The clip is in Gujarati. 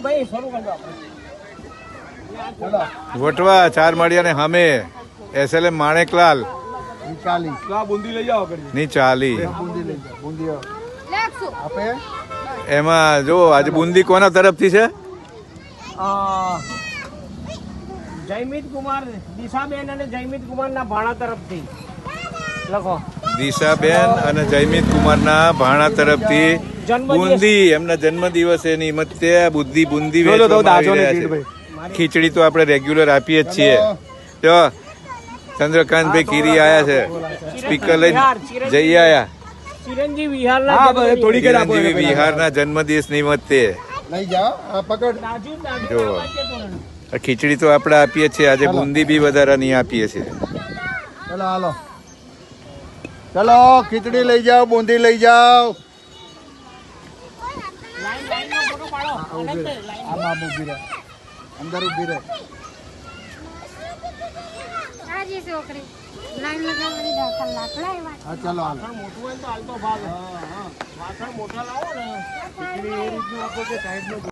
ભાઈ શરૂ કરજો વટવા 4 માળિયાને સામે SLM માણેકલાલ 40 બુંદી લઈ જાઓ ની 40 બુંદી લઈ જાઓ બુંદી આપે એમાં જો આજે બુંદી કોના તરફથી છે? જયમિત કુમાર દિશાબેન અને જયમિત કુમાર ના ભાણા તરફથી લખો. દિશાબેન અને જયમિત કુમારના ભાણા તરફથી બુંદી એમના જન્મદિવસે નિમિત્તે બુદ્ધિ બુંદી વેચવામાં આવી રહ્યા છે. ખીચડી તો આપણે રેગ્યુલર આપીએ જ છીએ. જો ચંદ્રકાંતભાઈ કીરી આયા છે, સ્પીકર લઈને જઈ આયા. ચિરંજીવ વિહારના જન્મદિવસ નિમિત્તે લઈ જાઓ આ પકડ જો ખીચડી તો આપણે આપીએ છીએ, આજે બુંદી બી વધારાની આપીએ છીએ. ચલો હાલો ચલો ખીચડી લઈ જાઓ બુંદી લઈ જાઓ. આ બાબુ ઉભી રહે અંદર ઉભી રહે. હા ચલો હાલો મોટું હોય તો હાલતો ભાગ મોટા લાવો ને.